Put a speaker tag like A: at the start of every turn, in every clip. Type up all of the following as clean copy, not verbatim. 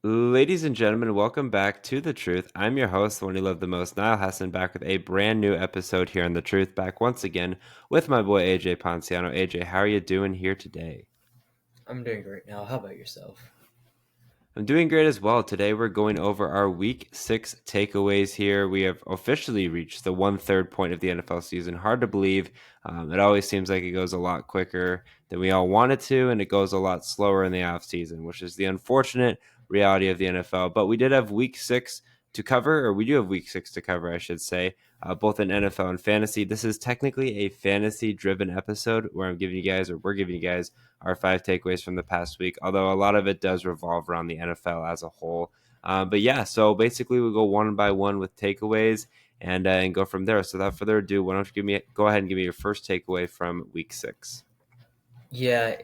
A: Ladies and gentlemen, welcome back to The Truth. I'm your host, the one you love the most, Niall Hassan, back with a brand new episode here on The Truth. Back once again with my boy AJ Ponciano. AJ, how are you doing here today?
B: I'm doing great now. How about yourself?
A: I'm doing great as well. Today we're going over our week six takeaways here. We have officially reached the one-third point of the NFL season. Hard to believe. It always seems like it goes a lot quicker than we all want it to, and it goes a lot slower in the off season, which is the unfortunate reality of the NFL. But we did have week six to cover, or we do have week six to cover, I should say, both in NFL and fantasy. This is technically a fantasy-driven episode where we're giving you guys our five takeaways from the past week, although a lot of it does revolve around the NFL as a whole. But yeah, so basically we go one by one with takeaways and go from there. So without further ado, why don't you go ahead and give me your first takeaway from week six?
B: Yeah,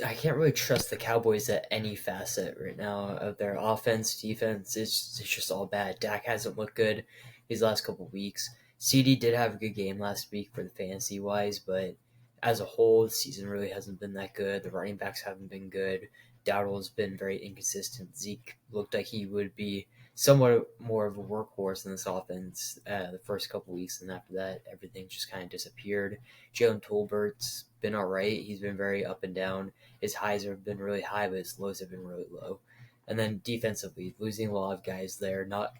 B: I can't really trust the Cowboys at any facet right now of their offense, defense. It's just all bad. Dak hasn't looked good these last couple weeks. CD did have a good game last week for the fantasy wise, but as a whole, the season really hasn't been that good. The running backs haven't been good. Dowdle's been very inconsistent. Zeke looked like he would be somewhat more of a workhorse in this offense the first couple weeks, and after that, everything just kind of disappeared. Jalen Tolbert's been all right. He's been very up and down. His highs have been really high, but his lows have been really low. And then defensively, losing a lot of guys there, not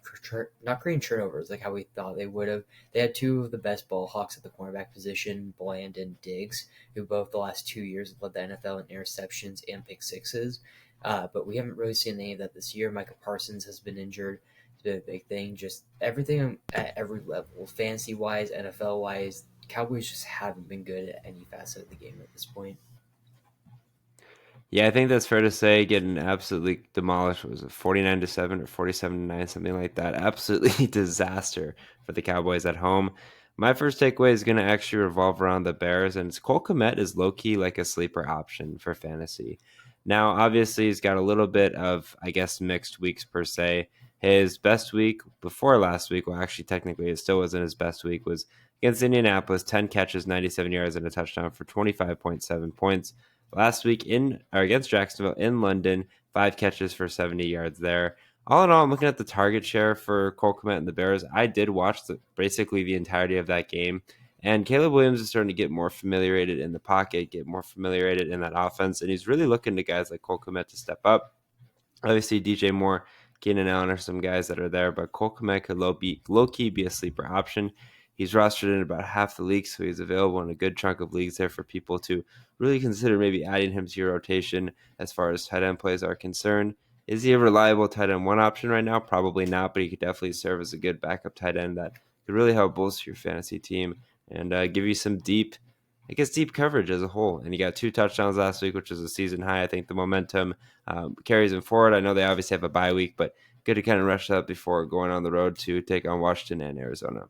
B: creating turnovers like how we thought they would have. They had two of the best ball hawks at the cornerback position, Bland and Diggs, who both the last 2 years have led the NFL in interceptions and pick sixes. But we haven't really seen any of that this year. Micah Parsons has been injured. It's been a big thing. Just everything at every level, fantasy wise, NFL wise, Cowboys just haven't been good at any facet of the game at this point.
A: Yeah, I think that's fair to say. Getting absolutely demolished, was it 49-7 or 47-9, something like that? Absolutely disaster for the Cowboys at home. My first takeaway is going to actually revolve around the Bears, and it's Cole Kmet is low key like a sleeper option for fantasy. Now, obviously, he's got a little bit of, I guess, mixed weeks per se. His best week before last week, well, actually, technically, it still wasn't his best week, was against Indianapolis, 10 catches, 97 yards, and a touchdown for 25.7 points. Last week against Jacksonville in London, 5 catches for 70 yards there. All in all, I'm looking at the target share for Cole Kmet and the Bears. I did watch basically the entirety of that game, and Caleb Williams is starting to get more familiarized in the pocket, get more familiarized in that offense, and he's really looking to guys like Cole Kmet to step up. Obviously, DJ Moore, Keenan Allen are some guys that are there, but Cole Kmet could low key be a sleeper option. He's rostered in about half the league, so he's available in a good chunk of leagues there for people to really consider maybe adding him to your rotation as far as tight end plays are concerned. Is he a reliable tight end one option right now? Probably not, but he could definitely serve as a good backup tight end that could really help bolster your fantasy team and give you some deep coverage as a whole. And he got 2 touchdowns last week, which is a season high. I think the momentum carries him forward. I know they obviously have a bye week, but good to kind of rush that before going on the road to take on Washington and Arizona.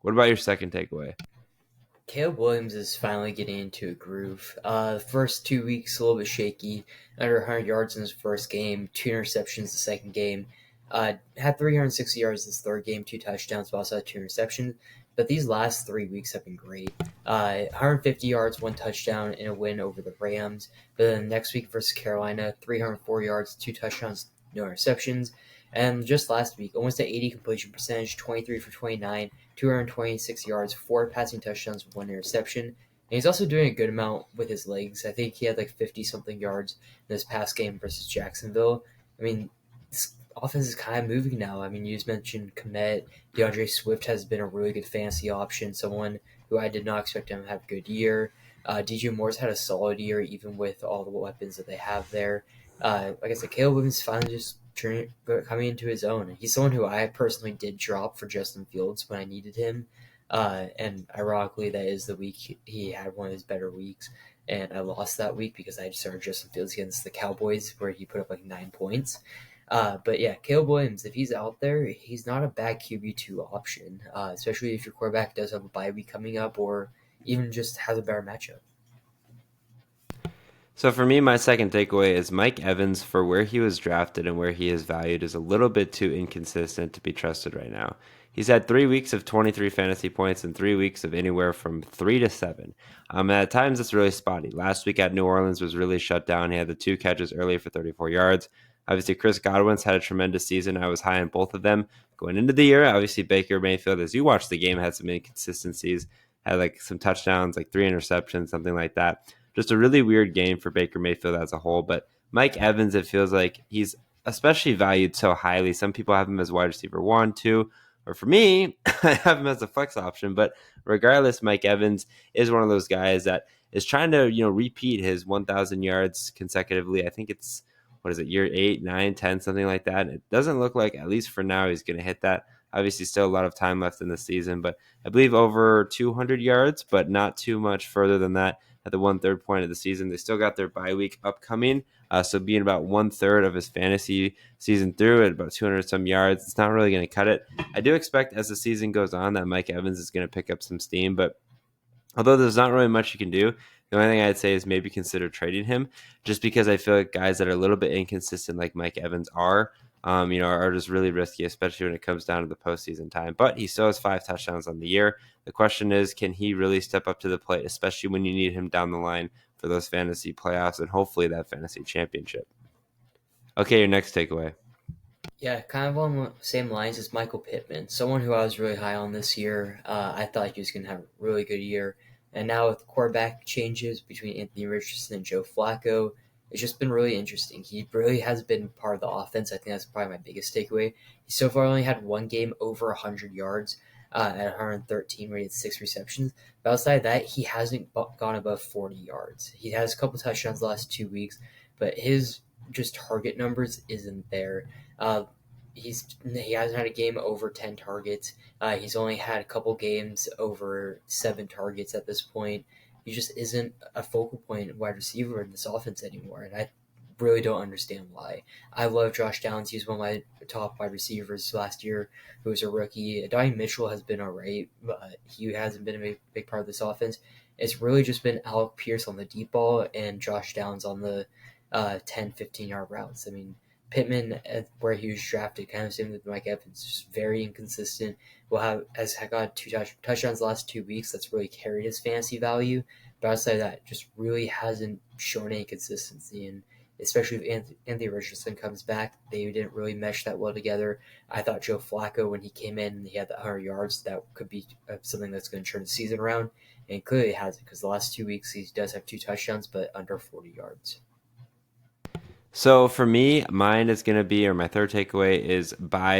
A: What about your second takeaway?
B: Caleb Williams is finally getting into a groove. The first 2 weeks a little bit shaky, under 100 yards in his first game, 2 interceptions the second game. Had 360 yards this third game, 2 touchdowns, but also had 2 interceptions. But these last 3 weeks have been great. 150 yards, 1 touchdown, in a win over the Rams. But then next week versus Carolina, 304 yards, 2 touchdowns, no interceptions. And just last week, almost at 80 completion percentage, 23 for 29, 226 yards, 4 passing touchdowns, 1 interception. And he's also doing a good amount with his legs. I think he had like 50 something yards in this past game versus Jacksonville. I mean, this offense is kind of moving now. I mean, you just mentioned Komet. DeAndre Swift has been a really good fantasy option, someone who I did not expect him to have a good year. DJ Moore's had a solid year, even with all the weapons that they have there. Like I said, Caleb Williams finally just coming into his own. He's someone who I personally did drop for Justin Fields when I needed him. And ironically, that is the week he had one of his better weeks. And I lost that week because I started Justin Fields against the Cowboys, where he put up like 9 points. But yeah, Caleb Williams, if he's out there, he's not a bad QB2 option, especially if your quarterback does have a bye week coming up or even just has a better matchup.
A: So for me, my second takeaway is Mike Evans, for where he was drafted and where he is valued, is a little bit too inconsistent to be trusted right now. He's had 3 weeks of 23 fantasy points and 3 weeks of anywhere from 3 to 7. And at times, it's really spotty. Last week at New Orleans was really shut down. He had the 2 catches earlier for 34 yards. Obviously, Chris Godwin's had a tremendous season. I was high on both of them going into the year. Obviously, Baker Mayfield, as you watched the game, had some inconsistencies, had like some touchdowns, like 3 interceptions, something like that. Just a really weird game for Baker Mayfield as a whole. But Mike Evans, it feels like he's especially valued so highly. Some people have him as wide receiver 1, 2, or for me, I have him as a flex option. But regardless, Mike Evans is one of those guys that is trying to repeat his 1,000 yards consecutively. I think it's what is it, year 8, 9, 10, something like that. It doesn't look like, at least for now, he's going to hit that. Obviously, still a lot of time left in the season, but I believe over 200 yards, but not too much further than that at the 1/3 point of the season. They still got their bye week upcoming, so being about 1/3 of his fantasy season through at about 200 some yards, it's not really going to cut it. I do expect as the season goes on that Mike Evans is going to pick up some steam, but although there's not really much you can do, the only thing I'd say is maybe consider trading him, just because I feel like guys that are a little bit inconsistent, like Mike Evans, are just really risky, especially when it comes down to the postseason time. But he still has 5 touchdowns on the year. The question is, can he really step up to the plate, especially when you need him down the line for those fantasy playoffs and hopefully that fantasy championship? Okay, your next takeaway.
B: Yeah, kind of on the same lines as Michael Pittman, someone who I was really high on this year. I thought he was going to have a really good year. And now with quarterback changes between Anthony Richardson and Joe Flacco, it's just been really interesting. He really has been part of the offense. I think that's probably my biggest takeaway. He so far only had one game over 100 yards at 113, where he had 6 receptions. But outside of that, he hasn't gone above 40 yards. He has a couple touchdowns the last 2 weeks, but his just target numbers isn't there. Uh, he hasn't had a game over 10 targets. He's only had a couple games over 7 targets at this point. He just isn't a focal point wide receiver in this offense anymore, and I really don't understand why. I love Josh Downs. He's one of my top wide receivers last year, who was a rookie. Donnie Mitchell has been alright, but he hasn't been a big part of this offense. It's really just been Alec Pierce on the deep ball and Josh Downs on the 10, 15-yard routes. I mean, Pittman, where he was drafted, kind of same with Mike Evans, just very inconsistent. Has got touchdowns the last 2 weeks. That's really carried his fantasy value. But outside of that, just really hasn't shown any consistency. And especially if Anthony Richardson comes back, they didn't really mesh that well together. I thought Joe Flacco, when he came in and he had the 100 yards, that could be something that's going to turn the season around. And clearly it hasn't, because the last 2 weeks he does have 2 touchdowns, but under 40 yards.
A: So for me, mine is going to be, or my third takeaway is buy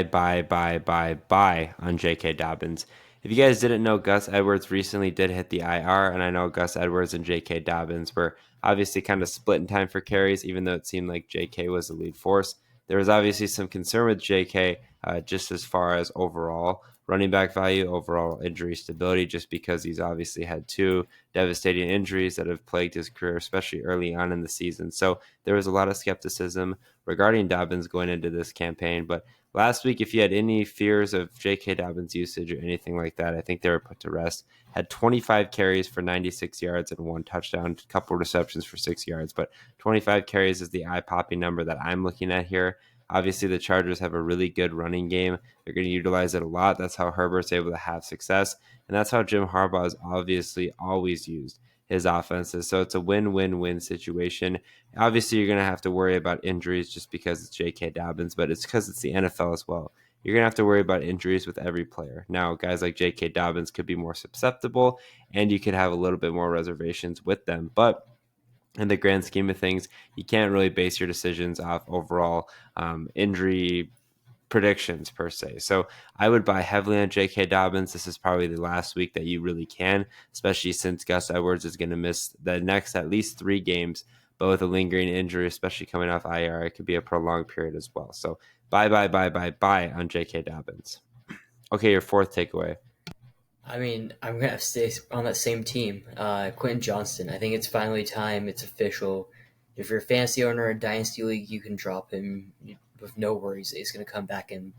A: on J.K. Dobbins. If you guys didn't know, Gus Edwards recently did hit the IR, and I know Gus Edwards and J.K. Dobbins were obviously kind of split in time for carries, even though it seemed like J.K. was the lead force. There was obviously some concern with J.K. Just as far as overall running back value, overall injury stability, just because he's obviously had 2 devastating injuries that have plagued his career, especially early on in the season. So there was a lot of skepticism regarding Dobbins going into this campaign. But last week, if you had any fears of J.K. Dobbins' usage or anything like that, I think they were put to rest. Had 25 carries for 96 yards and 1 touchdown, a couple receptions for 6 yards. But 25 carries is the eye-popping number that I'm looking at here. Obviously, the Chargers have a really good running game. They're going to utilize it a lot. That's how Herbert's able to have success. And that's how Jim Harbaugh has obviously always used his offenses. So it's a win-win-win situation. Obviously, you're going to have to worry about injuries just because it's J.K. Dobbins, but it's because it's the NFL as well. You're going to have to worry about injuries with every player. Now, guys like J.K. Dobbins could be more susceptible, and you could have a little bit more reservations with them. But in the grand scheme of things, you can't really base your decisions off overall injury predictions per se. So I would buy heavily on J.K. Dobbins. This is probably the last week that you really can, especially since Gus Edwards is going to miss the next at least 3 games, but with a lingering injury, especially coming off IR, it could be a prolonged period as well. So buy on J.K. Dobbins. Okay, your fourth takeaway.
B: I mean, I'm gonna stay on that same team. Quentin Johnston. I think it's finally time. It's official. If you're a fantasy owner in Dynasty League, you can drop him with no worries. He's gonna come back and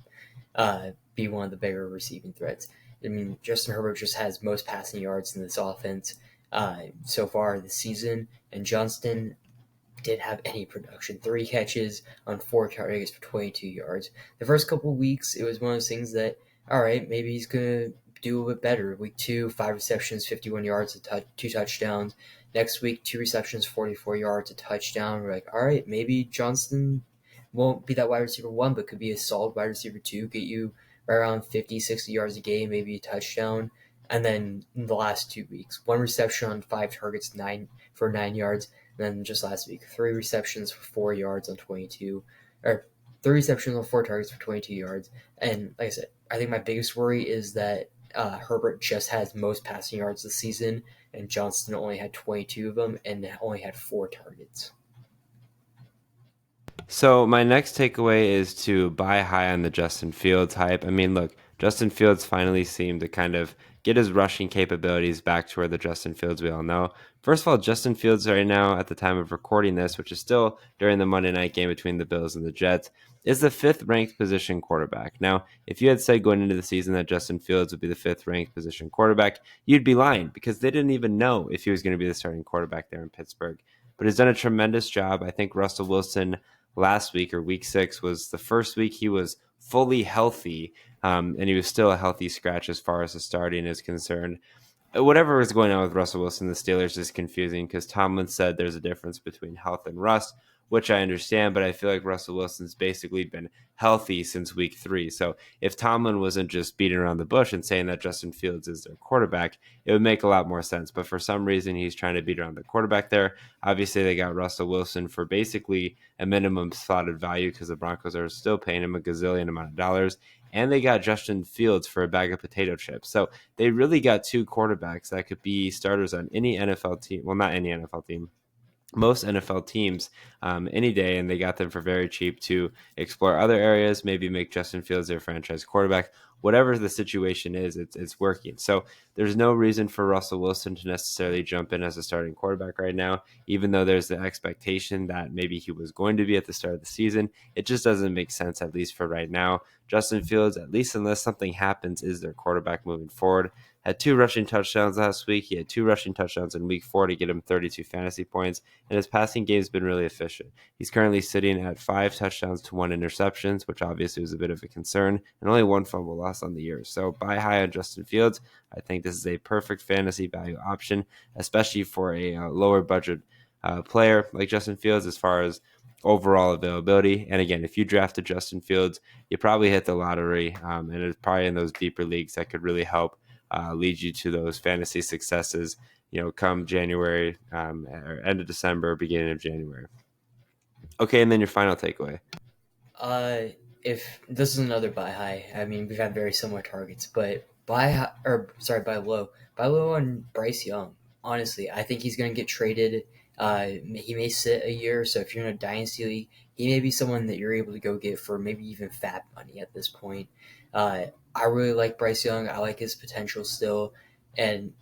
B: be one of the bigger receiving threats. I mean, Justin Herbert just has most passing yards in this offense so far this season, and Johnston didn't have any production. 3 catches on 4 targets for 22 yards. The first couple of weeks, it was one of those things that, all right, maybe he's going to do a little bit better. Week 2, 5 receptions, 51 yards, 2 touchdowns. Next week, 2 receptions, 44 yards, a touchdown. We're like, all right, maybe Johnston won't be that wide receiver one, but could be a solid wide receiver two, get you right around 50, 60 yards a game, maybe a touchdown. And then in the last 2 weeks, one reception on 5 targets, 9 yards. And then just last week, 3 receptions for 4 yards on 22, or 3 receptions on 4 targets for 22 yards. And like I said, I think my biggest worry is that Herbert just has most passing yards this season, and Johnston only had 22 of them and only had 4 targets.
A: So my next takeaway is to buy high on the Justin Fields hype. I mean, look, Justin Fields finally seemed to kind of get his rushing capabilities back to where the Justin Fields we all know. First of all, Justin Fields right now at the time of recording this, which is still during the Monday night game between the Bills and the Jets, is the fifth ranked position quarterback. Now, if you had said going into the season that Justin Fields would be the fifth ranked position quarterback, you'd be lying because they didn't even know if he was going to be the starting quarterback there in Pittsburgh. But he's done a tremendous job. I think Russell Wilson last week or week 6 was the first week he was fully healthy, and he was still a healthy scratch as far as the starting is concerned. Whatever is going on with Russell Wilson, the Steelers is confusing because Tomlin said there's a difference between health and rust, which I understand, but I feel like Russell Wilson's basically been healthy since week 3. So if Tomlin wasn't just beating around the bush and saying that Justin Fields is their quarterback, it would make a lot more sense. But for some reason, he's trying to beat around the quarterback there. Obviously, they got Russell Wilson for basically a minimum slotted value because the Broncos are still paying him a gazillion amount of dollars. And they got Justin Fields for a bag of potato chips. So they really got 2 quarterbacks that could be starters on any NFL team. Well, not any NFL team, most NFL teams any day, and they got them for very cheap to explore other areas, maybe make Justin Fields their franchise quarterback. Whatever the situation is, it's working. So there's no reason for Russell Wilson to necessarily jump in as a starting quarterback right now, even though there's the expectation that maybe he was going to be at the start of the season. It just doesn't make sense, at least for right now. Justin Fields, at least unless something happens, is their quarterback moving forward. Had 2 rushing touchdowns last week. He had 2 rushing touchdowns in week 4 to get him 32 fantasy points, and his passing game has been really efficient. He's currently sitting at 5 touchdowns to 1 interceptions, which obviously was a bit of a concern, and only 1 fumble loss on the year. So buy high on Justin Fields. I think this is a perfect fantasy value option, especially for a lower budget player like Justin Fields as far as overall availability. And again, if you drafted Justin Fields, you probably hit the lottery, and it's probably in those deeper leagues that could really help lead you to those fantasy successes, come January, or end of December, beginning of January. Okay, and then your final takeaway.
B: Uh, if this is another buy high, I mean we've had very similar targets, but buy low on Bryce Young. Honestly, I think he's going to get traded. He may sit a year, so if you're in a dynasty league, he may be someone that you're able to go get for maybe even fat money at this point. I really like Bryce Young. I like his potential still, and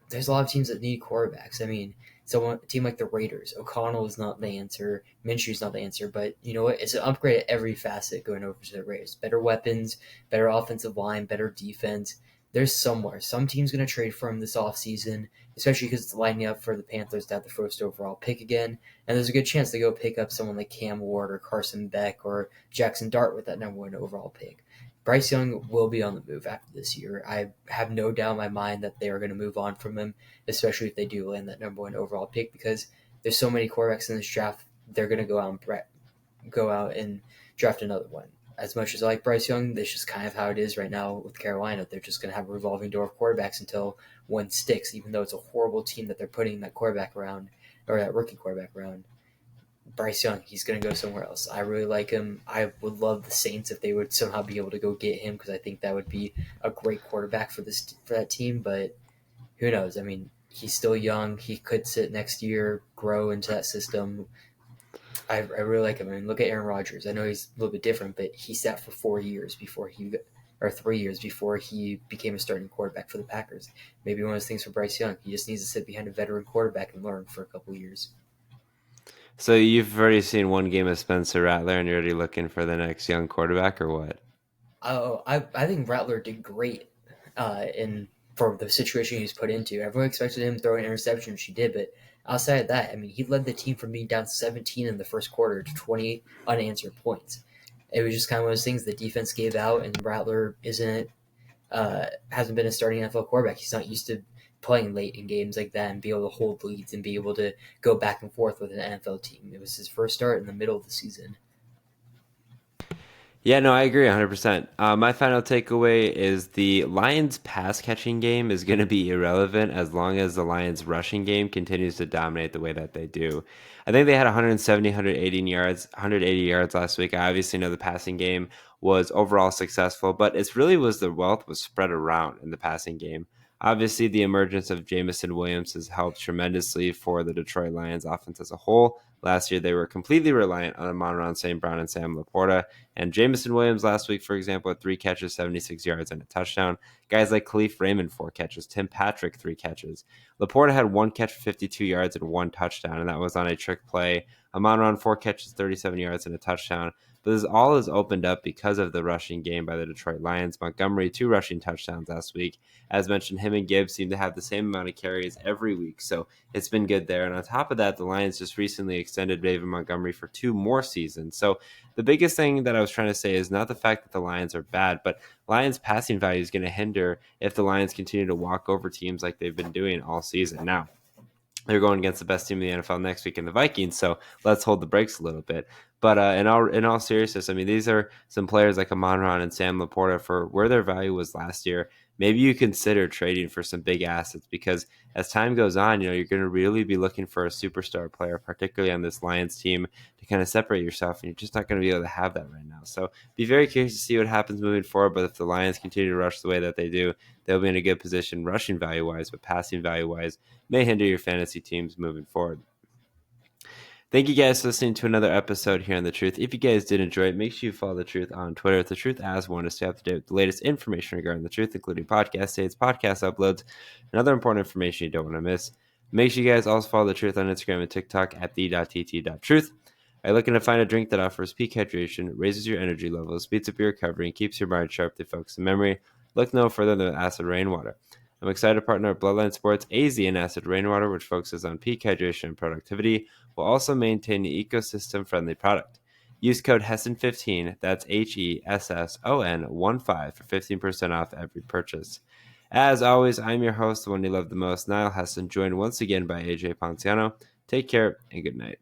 B: there's a lot of teams that need quarterbacks. I mean, a team like the Raiders, O'Connell is not the answer. Minshew's not the answer, but you know what? It's an upgrade at every facet going over to the Raiders. Better weapons, better offensive line, better defense. There's somewhere. Some team's going to trade for him this offseason, especially because it's lining up for the Panthers to have the first overall pick again. And there's a good chance they go pick up someone like Cam Ward or Carson Beck or Jackson Dart with that number 1 overall pick. Bryce Young will be on the move after this year. I have no doubt in my mind that they are going to move on from him, especially if they do land that number 1 overall pick, because there's so many quarterbacks in this draft. They're going to go out and draft another one. As much as I like Bryce Young, that's just kind of how it is right now with Carolina. They're just going to have a revolving door of quarterbacks until one sticks, even though it's a horrible team that they're putting that quarterback around, or that rookie quarterback around. Bryce Young, he's going to go somewhere else. I really like him. I would love the Saints if they would somehow be able to go get him, because I think that would be a great quarterback for that team. But who knows? I mean, he's still young. He could sit next year, grow into that system. I really like him. I mean, look at Aaron Rodgers. I know he's a little bit different, but he sat for 4 years or 3 years before he became a starting quarterback for the Packers. Maybe one of those things for Bryce Young. He just needs to sit behind a veteran quarterback and learn for a couple of years.
A: So you've already seen one game of Spencer Rattler, and you're already looking for the next young quarterback, or what?
B: Oh, I think Rattler did great in for the situation he was put into. Everyone expected him to throw an interception, which he did, but outside of that, I mean, he led the team from being down 17 in the first quarter to 20 unanswered points. It was just kind of one of those things the defense gave out, and Rattler hasn't been a starting NFL quarterback. He's not used to playing late in games like that and be able to hold leads and be able to go back and forth with an NFL team. It was his first start in the middle of the season.
A: Yeah, no, I agree 100%. My final takeaway is the Lions' pass catching game is going to be irrelevant as long as the Lions' rushing game continues to dominate the way that they do. I think they had 170, 180 yards, 180 yards last week. I obviously know the passing game was overall successful, but it's really was the wealth was spread around in the passing game. Obviously, the emergence of Jamison Williams has helped tremendously for the Detroit Lions offense as a whole. Last year, they were completely reliant on Amon-Ra St. Brown and Sam Laporta. And Jamison Williams last week, for example, had 3 catches, 76 yards, and a touchdown. Guys like Khalif Raymond, 4 catches. Tim Patrick, 3 catches. Laporta had 1 catch for 52 yards and 1 touchdown, and that was on a trick play. Amon-Ra, 4 catches, 37 yards, and a touchdown. But this all is opened up because of the rushing game by the Detroit Lions. Montgomery, 2 rushing touchdowns last week. As mentioned, him and Gibbs seem to have the same amount of carries every week, so it's been good there. And on top of that, the Lions just recently extended David Montgomery for 2 more seasons. So the biggest thing that I was trying to say is not the fact that the Lions are bad, but Lions passing value is going to hinder if the Lions continue to walk over teams like they've been doing all season. Now, they're going against the best team in the NFL next week in the Vikings, so let's hold the brakes a little bit. But in all seriousness, I mean, these are some players like Amon-Ra and Sam Laporta for where their value was last year. Maybe you consider trading for some big assets because as time goes on, you're going to really be looking for a superstar player, particularly on this Lions team, to kind of separate yourself, and you're just not going to be able to have that right now. So be very curious to see what happens moving forward. But if the Lions continue to rush the way that they do, they'll be in a good position rushing value wise, but passing value wise may hinder your fantasy teams moving forward. Thank you guys for listening to another episode here on The Truth. If you guys did enjoy it, make sure you follow The Truth on Twitter at The Truth as one to stay up to date with the latest information regarding The Truth, including podcast dates, podcast uploads, and other important information you don't want to miss. Make sure you guys also follow The Truth on Instagram and TikTok at the.tt.truth. Are you looking to find a drink that offers peak hydration, raises your energy levels, speeds up your recovery, and keeps your mind sharp to focus and memory? Look no further than acid rainwater. I'm excited to partner with Bloodline Sports AZ and Acid Rainwater, which focuses on peak hydration and productivity, while also maintaining an ecosystem-friendly product. Use code HESSON15, that's HESSON 15 for 15% off every purchase. As always, I'm your host, the one you love the most, Niall Hesson, joined once again by AJ Ponciano. Take care and good night.